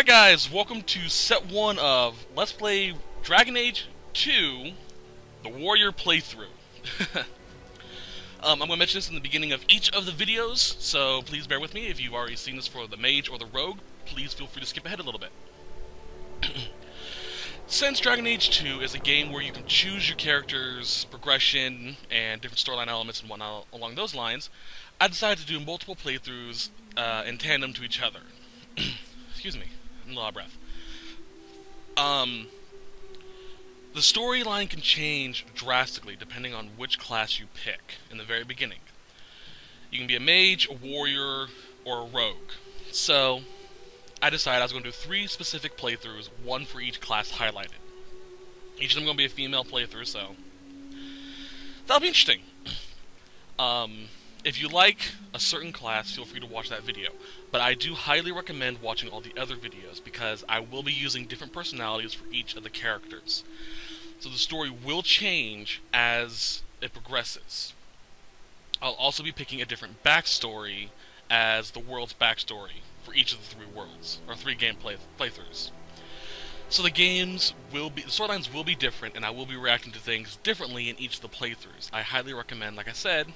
Alright guys, welcome to set 1 of Let's Play Dragon Age 2, the Warrior playthrough. I'm going to mention this in the beginning of each of the videos, so please bear with me. If you've already seen this for the Mage or the Rogue, please feel free to skip ahead a little bit. Since Dragon Age 2 is a game where you can choose your character's progression and different storyline elements and whatnot along those lines, I decided to do multiple playthroughs in tandem to each other. Excuse me, I'm a little out of breath. The storyline can change drastically depending on which class you pick in the very beginning. You can be a mage, a warrior, or a rogue. So, I decided I was going to do 3 specific playthroughs, one for each class highlighted. Each of them going to be a female playthrough, so that'll be interesting. If you like a certain class, feel free to watch that video. But I do highly recommend watching all the other videos, because I will be using different personalities for each of the characters. So the story will change as it progresses. I'll also be picking a different backstory as the world's backstory for each of the 3 worlds, or 3 game playthroughs. So the storylines will be different, and I will be reacting to things differently in each of the playthroughs. I highly recommend, like I said,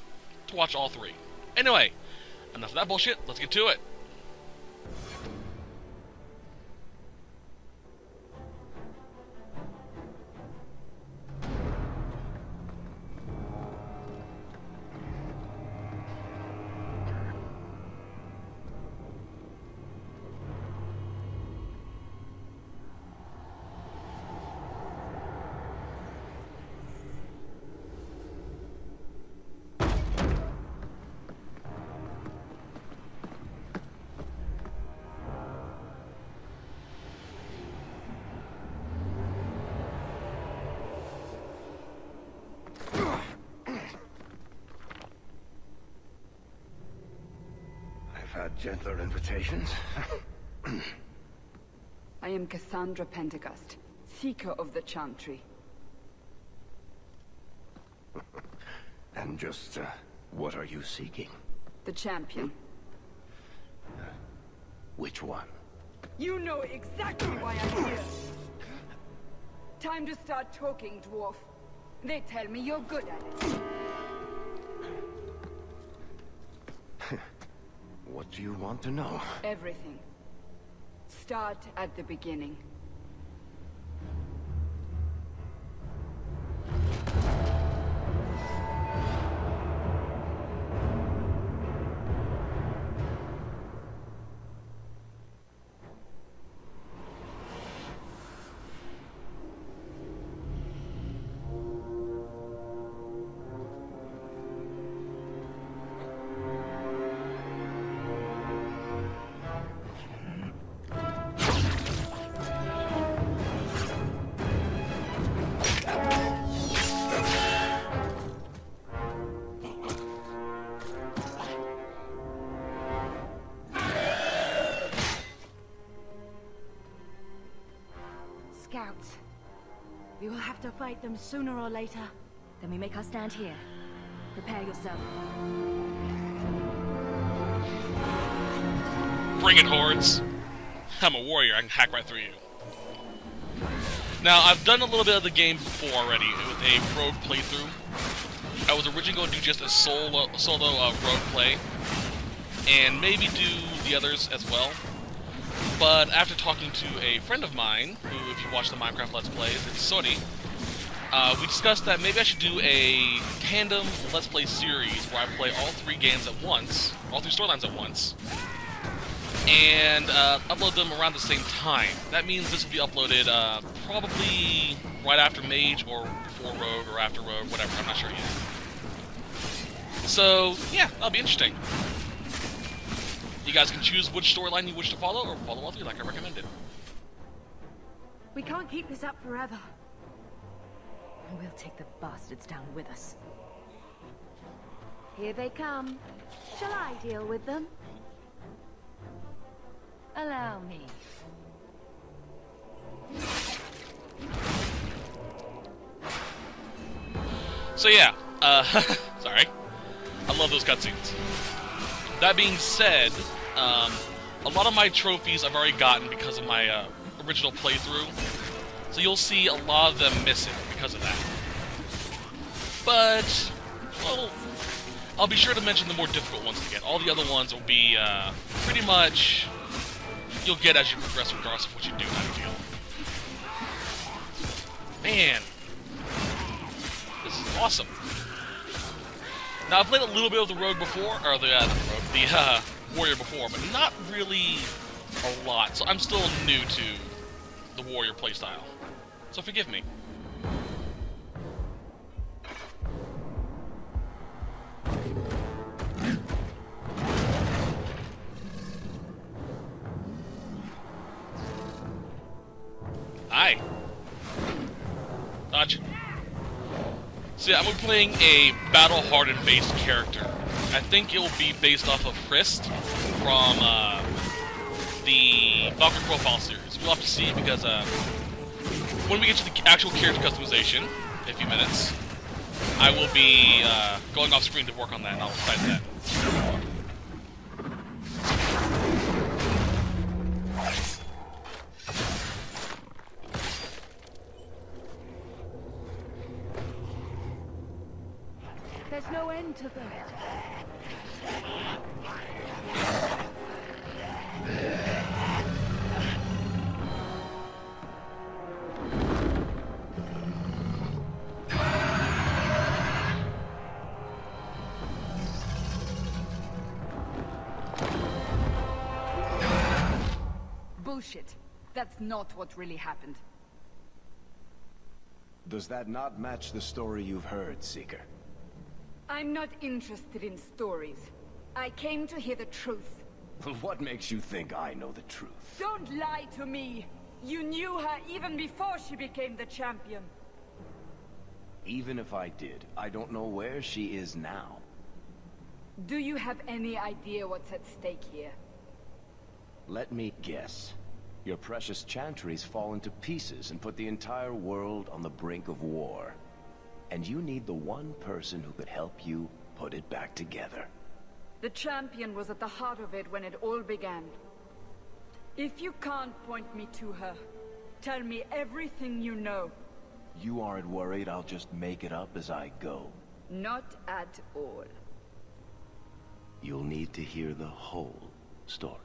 to watch all 3. Anyway, enough of that bullshit, let's get to it. Had gentler invitations. I am Cassandra Pentecost, seeker of the Chantry. And just, what are you seeking? The champion. Which one? You know exactly why I'm here. Time to start talking, dwarf. They tell me you're good at it. What do you want to know? Everything. Start at the beginning. Scouts. We will have to fight them sooner or later. Then we make our stand here. Prepare yourself. Bring it, hordes. I'm a warrior, I can hack right through you. Now, I've done a little bit of the game before already with a rogue playthrough. I was originally going to do just a solo rogue play, and maybe do the others as well. But after talking to a friend of mine, who, if you watch the Minecraft Let's Plays, it's Sony, we discussed that maybe I should do a tandem Let's Play series where I play all 3 games at once, all 3 storylines at once, and upload them around the same time. That means this will be uploaded probably right after Mage, or before Rogue, or after Rogue, whatever, I'm not sure yet. So, yeah, that'll be interesting. You guys can choose which storyline you wish to follow, or follow all 3 like I recommended. We can't keep this up forever. We'll take the bastards down with us. Here they come. Shall I deal with them? Allow me. So yeah, sorry. I love those cutscenes. That being said, a lot of my trophies I've already gotten because of my original playthrough, so you'll see a lot of them missing because of that. But, well, I'll be sure to mention the more difficult ones to get. All the other ones will be pretty much you'll get as you progress regardless of what you do, kind of deal. Man, this is awesome. Now, I've played a little bit of the Rogue before, or the Warrior before, but not really a lot, so I'm still new to the Warrior playstyle. So forgive me. Hi. Dodge. So yeah, I'm going to be playing a battle-hardened based character. I think it will be based off of Christ from the Valkyrie profile series. We'll have to see because when we get to the actual character customization in a few minutes, I will be going off screen to work on that, and I'll decide that. There's no end to them. Bullshit. That's not what really happened. Does that not match the story you've heard, Seeker? I'm not interested in stories. I came to hear the truth. What makes you think I know the truth? Don't lie to me! You knew her even before she became the champion. Even if I did, I don't know where she is now. Do you have any idea what's at stake here? Let me guess. Your precious chantry's fallen to pieces and put the entire world on the brink of war. And you need the one person who could help you put it back together. The champion was at the heart of it when it all began. If you can't point me to her, tell me everything you know. You aren't worried I'll just make it up as I go? Not at all. You'll need to hear the whole story.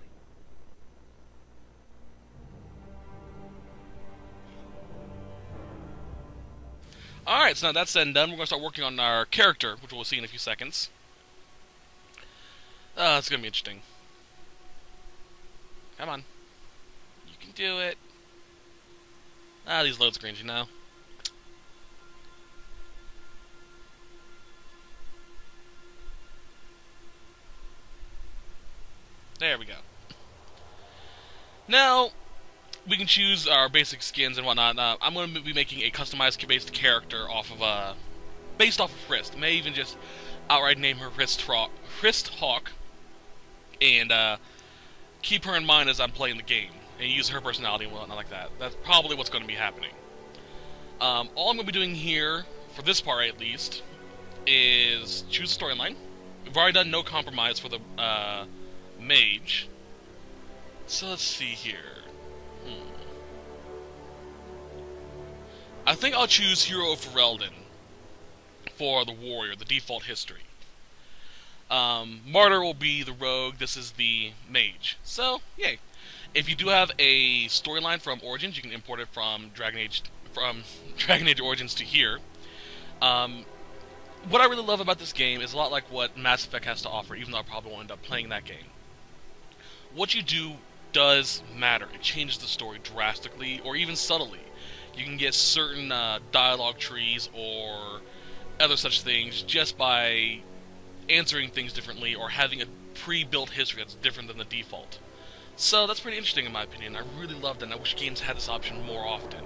Alright, so now that's said and done. We're going to start working on our character, which we'll see in a few seconds. It's going to be interesting. Come on. You can do it. These load screens, you know. There we go. Now, we can choose our basic skins and whatnot. I'm going to be making a customized based character off of based off of Hrist. May even just outright name her Hrist Hawk, and keep her in mind as I'm playing the game, and use her personality and whatnot like that. That's probably what's going to be happening. All I'm going to be doing here, for this part at least, is choose a storyline. We've already done no compromise for the mage. So let's see here. I think I'll choose Hero of Ferelden for the warrior, the default history. Martyr will be the rogue, this is the mage. So, yay. If you do have a storyline from Origins, you can import it from Dragon Age Origins to here. What I really love about this game is a lot like what Mass Effect has to offer, even though I probably won't end up playing that game. What you do does matter. It changes the story drastically, or even subtly. You can get certain dialogue trees or other such things just by answering things differently or having a pre-built history that's different than the default. So that's pretty interesting in my opinion. I really loved it, and I wish games had this option more often.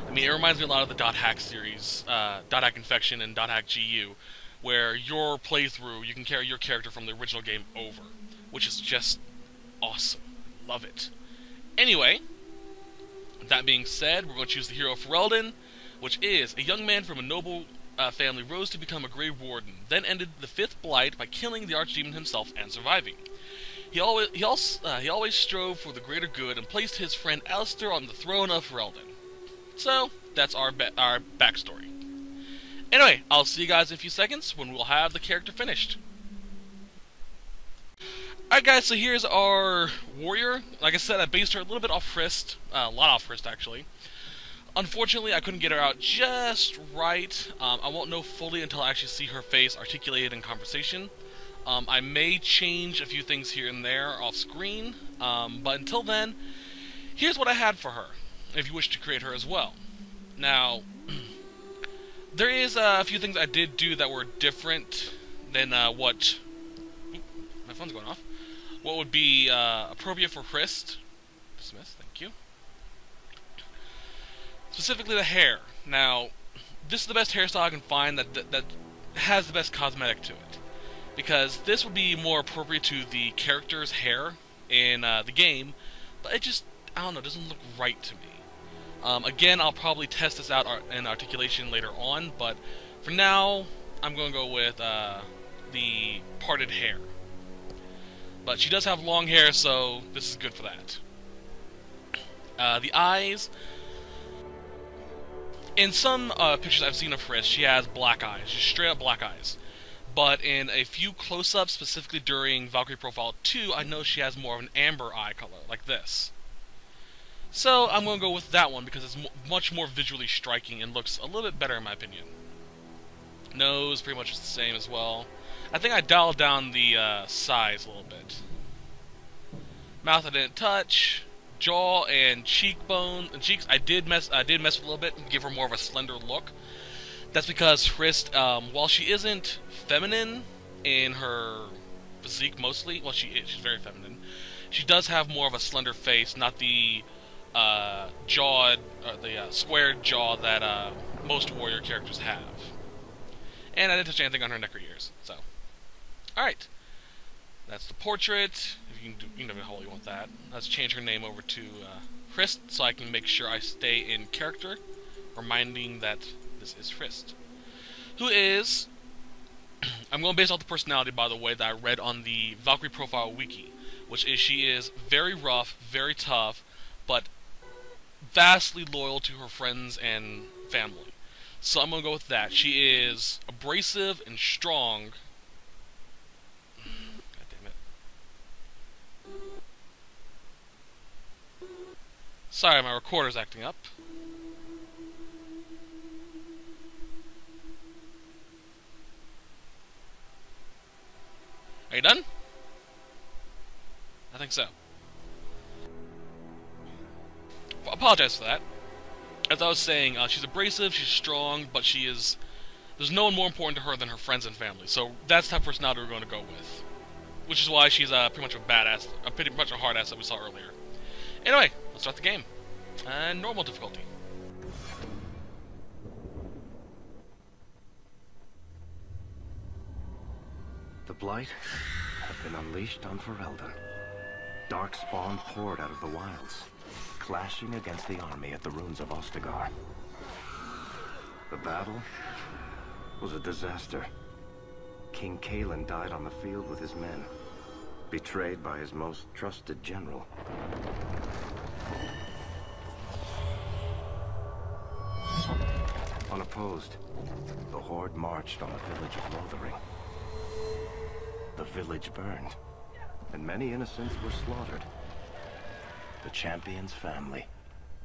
I mean, it reminds me a lot of the .hack series, .hack Infection and .hack GU, where your playthrough, you can carry your character from the original game over, which is just awesome. Love it. Anyway, that being said, we're going to choose the hero of Ferelden, which is a young man from a noble family rose to become a Grey Warden, then ended the 5th Blight by killing the Archdemon himself and surviving. He always strove for the greater good and placed his friend Alistair on the throne of Ferelden. So that's our backstory. Anyway, I'll see you guys in a few seconds when we'll have the character finished. Alright guys, so here's our warrior. Like I said, I based her a little bit off Hrist, a lot off Hrist actually. Unfortunately, I couldn't get her out just right. I won't know fully until I actually see her face articulated in conversation. I may change a few things here and there off screen, but until then, here's what I had for her, if you wish to create her as well. Now, there is a few things I did do that were different than what... Oop, my phone's going off. What would be appropriate for Hrist. Dismiss, thank you. Specifically the hair. Now, this is the best hairstyle I can find that has the best cosmetic to it. Because this would be more appropriate to the character's hair in the game, but it just, I don't know, doesn't look right to me. Again, I'll probably test this out in articulation later on, but for now, I'm going to go with the parted hair. But she does have long hair, so this is good for that. The eyes. In some pictures I've seen of Hrist, she has black eyes, just straight up black eyes. But in a few close-ups, specifically during Valkyrie Profile 2, I know she has more of an amber eye color, like this. So I'm going to go with that one because it's much more visually striking and looks a little bit better in my opinion. Nose, pretty much the same as well. I think I dialed down the size a little bit. Mouth I didn't touch. Jaw and cheekbone and cheeks I did mess with a little bit and give her more of a slender look. That's because Hrist, while she isn't feminine in her physique mostly, well she's very feminine, she does have more of a slender face, not the squared jaw that most warrior characters have. And I didn't touch anything on her neck or ears, so. Alright. That's the portrait. You can do how you want that. Let's change her name over to Hrist so I can make sure I stay in character, reminding that this is Hrist. Who is... I'm going to base off the personality, by the way, that I read on the Valkyrie Profile Wiki, which is she is very rough, very tough, but vastly loyal to her friends and family. So I'm going to go with that. She is abrasive and strong. God damn it. Sorry, my recorder's acting up. Are you done? I think so. Apologize for that. As I was saying, she's abrasive, she's strong, but there's no one more important to her than her friends and family. So that's the type of personality we're going to go with. Which is why she's pretty much a badass, pretty much a hard ass that we saw earlier. Anyway, let's start the game. Normal difficulty. The Blight have been unleashed on Ferelden. Darkspawn poured out of the wilds, clashing against the army at the ruins of Ostagar. The battle was a disaster. King Kalen died on the field with his men, betrayed by his most trusted general. Unopposed, the Horde marched on the village of Lothering. The village burned, and many innocents were slaughtered. The champion's family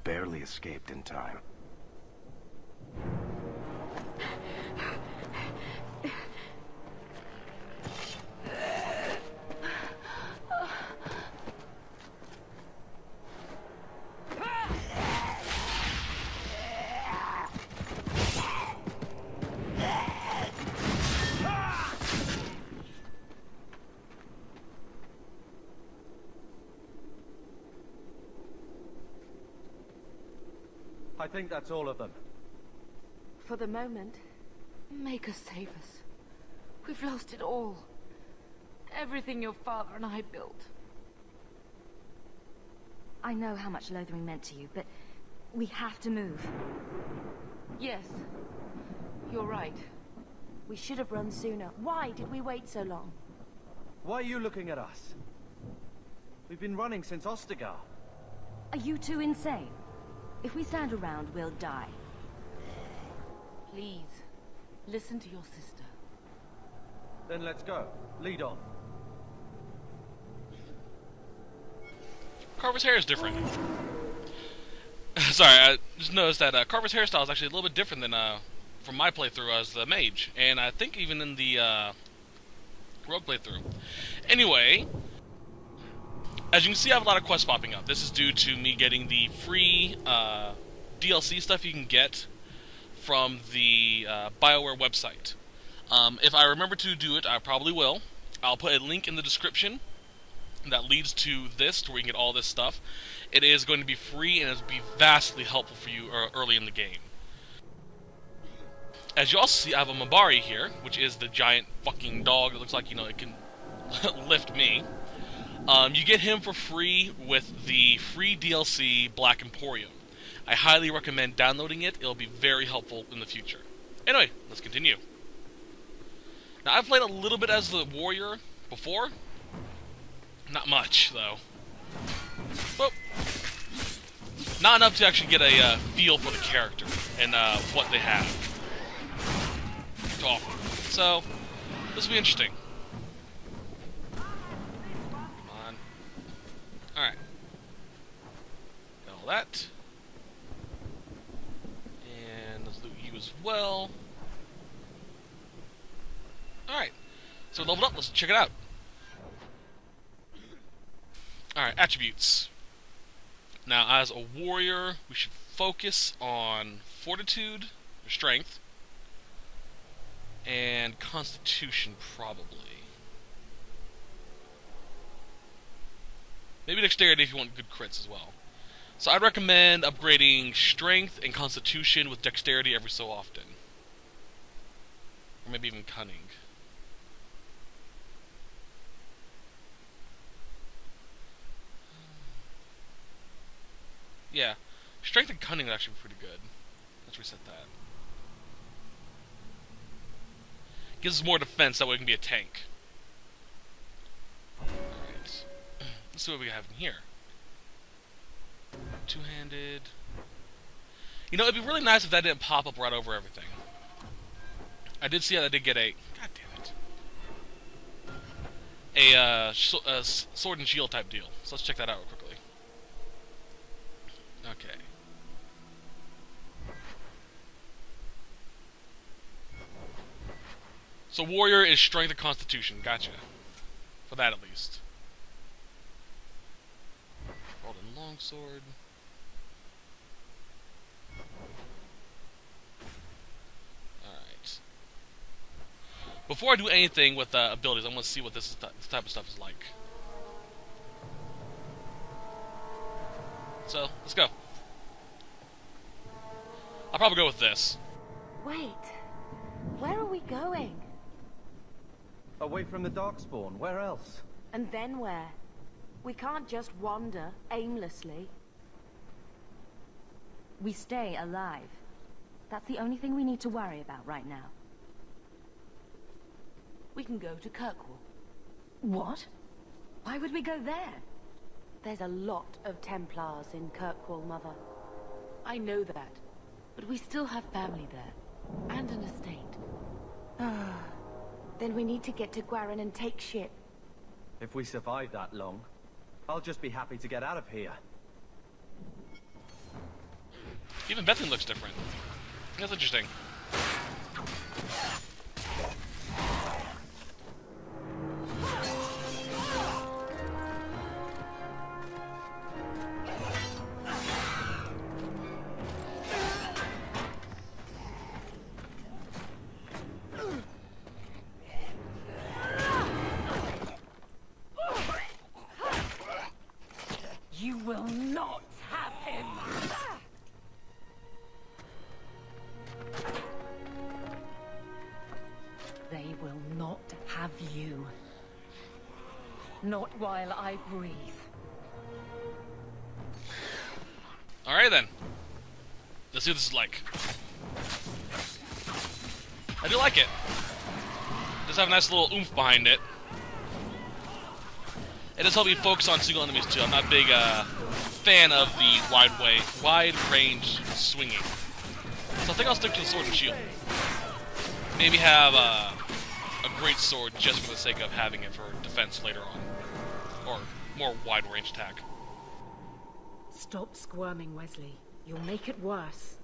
barely escaped in time. I think that's all of them. For the moment, make us save us. We've lost it all. Everything your father and I built. I know how much Lothering meant to you, but we have to move. Yes, you're right. We should have run sooner. Why did we wait so long? Why are you looking at us? We've been running since Ostagar. Are you two insane? If we stand around, we'll die. Please, listen to your sister. Then let's go. Lead on. Carver's hair is different. Sorry, I just noticed that Carver's hairstyle is actually a little bit different than from my playthrough as the mage, and I think even in the rogue playthrough. Anyway, as you can see, I have a lot of quests popping up. This is due to me getting the free DLC stuff you can get from the BioWare website. If I remember to do it, I probably will. I'll put a link in the description that leads to this, to where you can get all this stuff. It is going to be free, and it'll be vastly helpful for you early in the game. As you also see, I have a Mabari here, which is the giant fucking dog that looks like, you know, it can lift me. You get him for free with the free DLC Black Emporium. I highly recommend downloading it. It'll be very helpful in the future. Anyway, let's continue. Now, I've played a little bit as the warrior before. Not much, though. Well, not enough to actually get a feel for the character and what they have to offer. So, this will be interesting. Come on. Alright. Got all that. And let's loot you as well. Alright. So, leveled up. Let's check it out. Alright, attributes. Now, as a warrior, we should focus on fortitude, or strength, and constitution, probably. Maybe dexterity if you want good crits as well. So I'd recommend upgrading strength and constitution with dexterity every so often. Or maybe even cunning. Yeah, strength and cunning would actually be pretty good. Let's reset that. Gives us more defense, that way we can be a tank. Alright. Let's see what we have in here. Two-handed. You know, it'd be really nice if that didn't pop up right over everything. I did see that I did get a... God damn it. A sword and shield type deal. So let's check that out real quickly. Okay. So warrior is strength and constitution. Gotcha. For that at least. Golden longsword. Alright. Before I do anything with abilities, I want to see what this type of stuff is like. So, let's go. I'll probably go with this. Wait. Where are we going? Away from the Darkspawn. Where else? And then where? We can't just wander aimlessly. We stay alive. That's the only thing we need to worry about right now. We can go to Kirkwall. What? Why would we go there? There's a lot of Templars in Kirkwall, Mother. I know that, but we still have family there, and an estate. Then we need to get to Guaran and take ship. If we survive that long, I'll just be happy to get out of here. Even Bethany looks different. That's interesting. You will not have him! They will not have you. Not while I breathe. Alright then. Let's see what this is like. I do like it. Does have a nice little oomph behind it. It does help me focus on single enemies too. I'm not a big fan of the wide range swinging. So I think I'll stick to the sword and shield. Maybe have a great sword just for the sake of having it for defense later on. Or more wide range attack. Stop squirming, Wesley. You'll make it worse.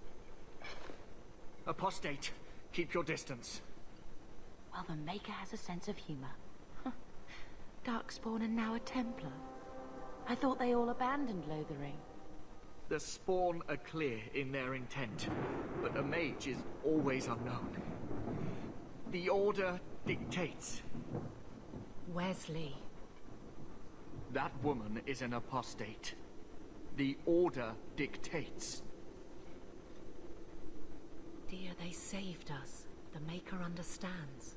Apostate, keep your distance. Well, the Maker has a sense of humor. Darkspawn and now a Templar. I thought they all abandoned Lothering. The Spawn are clear in their intent, but a mage is always unknown. The Order dictates. Wesley. That woman is an apostate. The Order dictates. Dear, they saved us. The Maker understands.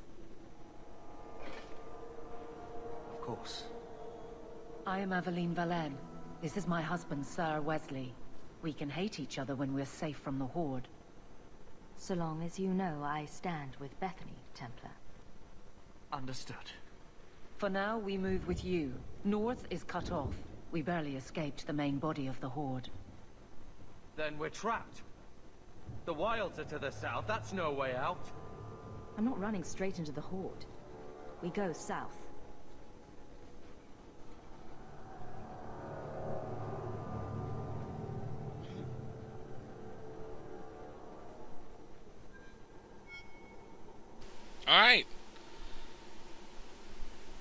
Of course. I am Aveline Valenne. This is my husband, Sir Wesley. We can hate each other when we're safe from the Horde. So long as you know I stand with Bethany, Templar. Understood. For now, we move with you. North is cut off. We barely escaped the main body of the Horde. Then we're trapped. The wilds are to the south. That's no way out. I'm not running straight into the Horde. We go south. Alright.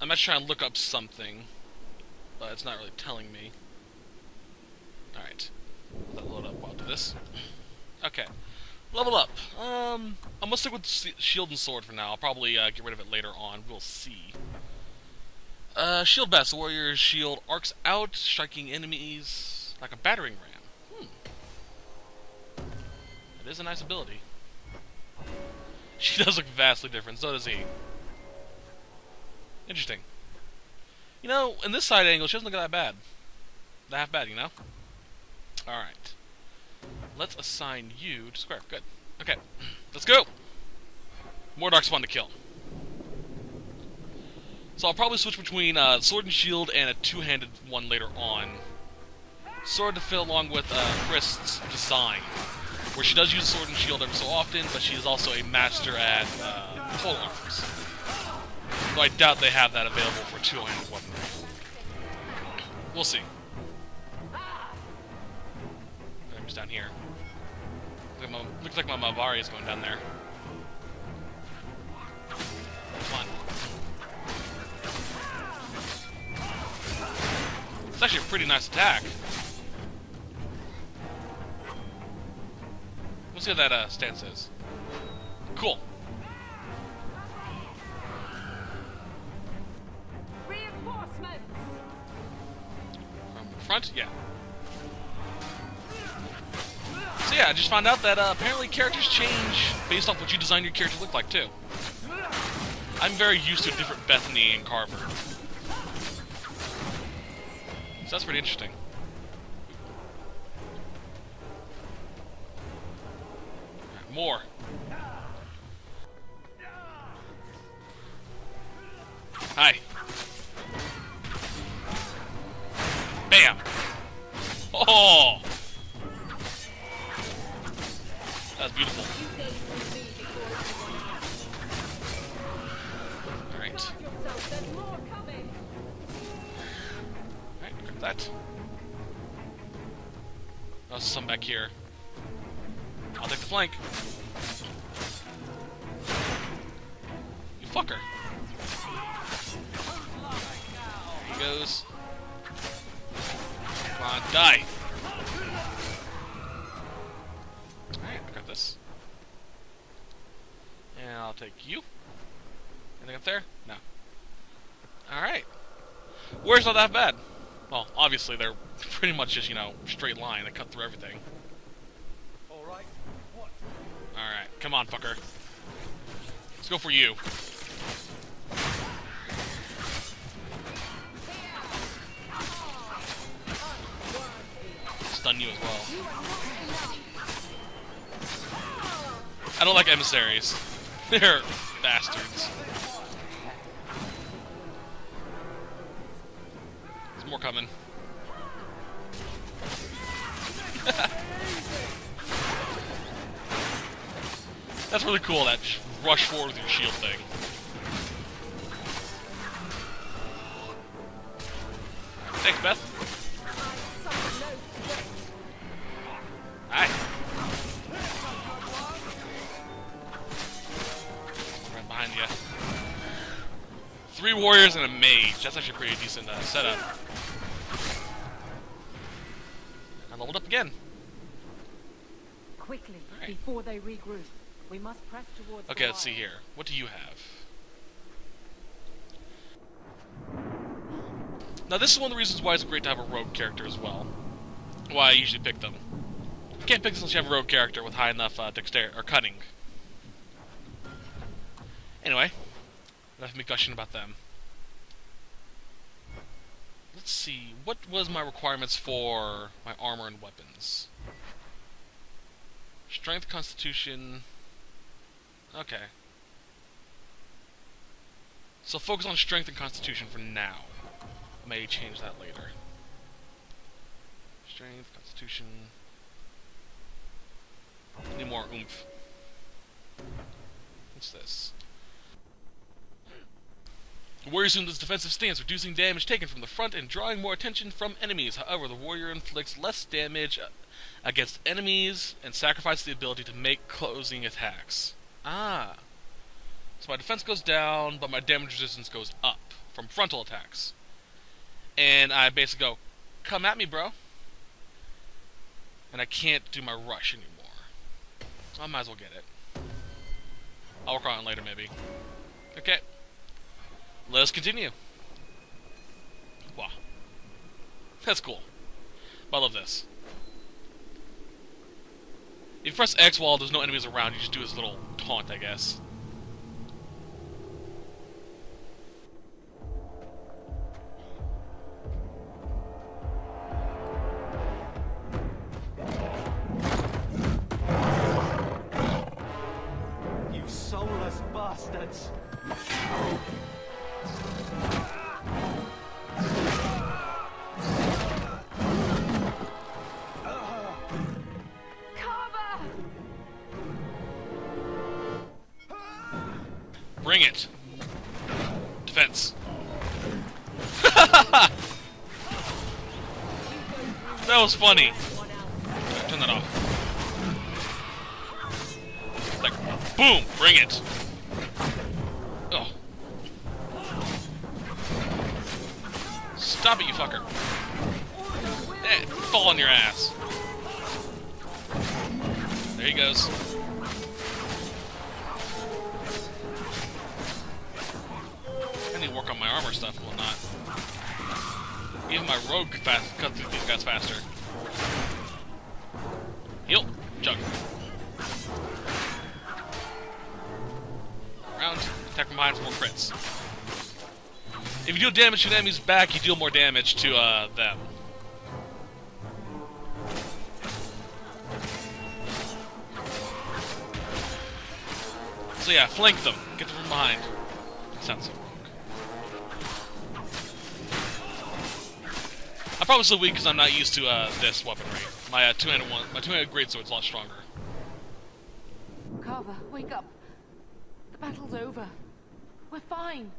I'm not trying to look up something, but it's not really telling me. Alright. Let that load up while I do this. Okay. Level up. I'm gonna stick with shield and sword for now. I'll probably get rid of it later on. We'll see. Shield best. The warrior's shield arcs out, striking enemies like a battering ram. That is a nice ability. She does look vastly different, so does he. Interesting. You know, in this side angle, she doesn't look that bad. That half bad, you know? Alright. Let's assign you to square. Good. Okay. Let's go! More Darkspawn to kill. So I'll probably switch between sword and shield and a two-handed one later on. Sword to fit along with Krist's design, where she does use sword and shield every so often, but she is also a master at pole arms. Though I doubt they have that available for two-handed weapon. We'll see. Enemies down here. Looks like my Mavari is going down there. Come on. It's actually a pretty nice attack. We'll see how that stance is. Cool. Reinforcements. From the front, yeah. So yeah, I just found out that apparently characters change based off what you design your character to look like too. I'm very used to a different Bethany and Carver. So that's pretty interesting. Right, more. Hi. Bam! Oh! That's beautiful. Alright. Alright, grab that. There's some back here. I'll take the flank. You fucker. There he goes. Come on, die! Alright, I got this. And I'll take you. Anything up there? No. Alright. Where's not that bad? Well, obviously they're pretty much just, you know, straight line. They cut through everything. Alright, what? Alright, come on, fucker. Let's go for you. Stun you as well. I don't like emissaries. They're bastards. More coming. That's really cool, that rush forward with your shield thing. Thanks, Beth. Hi. Right behind you. 3 warriors and a mage. That's actually a pretty decent setup. I leveled up again. Quickly, Right. before they regroup. We must press towards Okay, let's see here. What do you have? Now, this is one of the reasons why it's great to have a rogue character as well. Why I usually pick them. You can't pick this unless you have a rogue character with high enough dexterity or cunning. Anyway, enough of me gushing about them. Let's see. What was my requirements for my armor and weapons? Strength, Constitution. Okay. So focus on strength and constitution for now. May change that later. Strength, constitution. Need more oomph. What's this? The warrior assumes this defensive stance, reducing damage taken from the front and drawing more attention from enemies. However, the warrior inflicts less damage against enemies and sacrifices the ability to make closing attacks. Ah. So my defense goes down, but my damage resistance goes up from frontal attacks. And I basically go, come at me, bro. And I can't do my rush anymore. So I might as well get it. I'll work on it later, maybe. Okay. Let us continue. Wow. That's cool. I love this. If you press X while there's no enemies around, you just do his little taunt, I guess. You soulless bastards! Bring it. Defense. That was funny. Turn that off. Like, boom, bring it. Oh. Stop it, you fucker. Eh, fall on your ass. There he goes. I need to work on my armor stuff and whatnot. Even my rogue can cut through these guys faster. Heal. Chug. Round. Attack from behind for more crits. If you deal damage to an enemy's back, you deal more damage to them. So yeah, flank them. Get them from behind. Sounds so rogue. I'm probably so weak because I'm not used to this weaponry. My two-handed greatsword's a lot stronger. Carver, wake up. The battle's over. We're fine.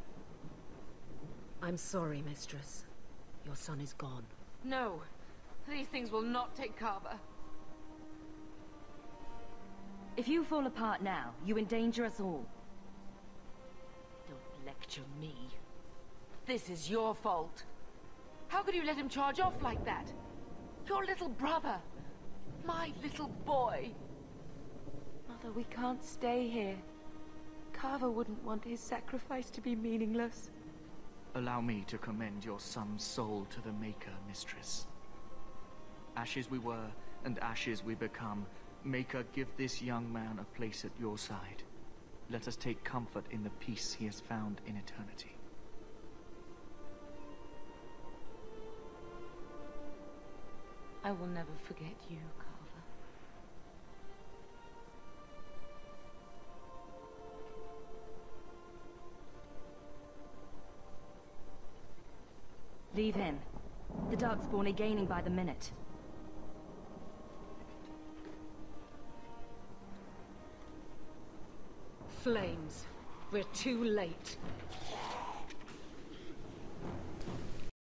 I'm sorry, Mistress. Your son is gone. No, these things will not take Carver. If you fall apart now, you endanger us all. Don't lecture me. This is your fault. How could you let him charge off like that? Your little brother. My little boy. Mother, we can't stay here. Carver wouldn't want his sacrifice to be meaningless. Allow me to commend your son's soul to the Maker, Mistress. Ashes we were, and ashes we become. Maker, give this young man a place at your side. Let us take comfort in the peace he has found in eternity. I will never forget you, Carver. Leave him. The Darkspawn are gaining by the minute. Flames. We're too late.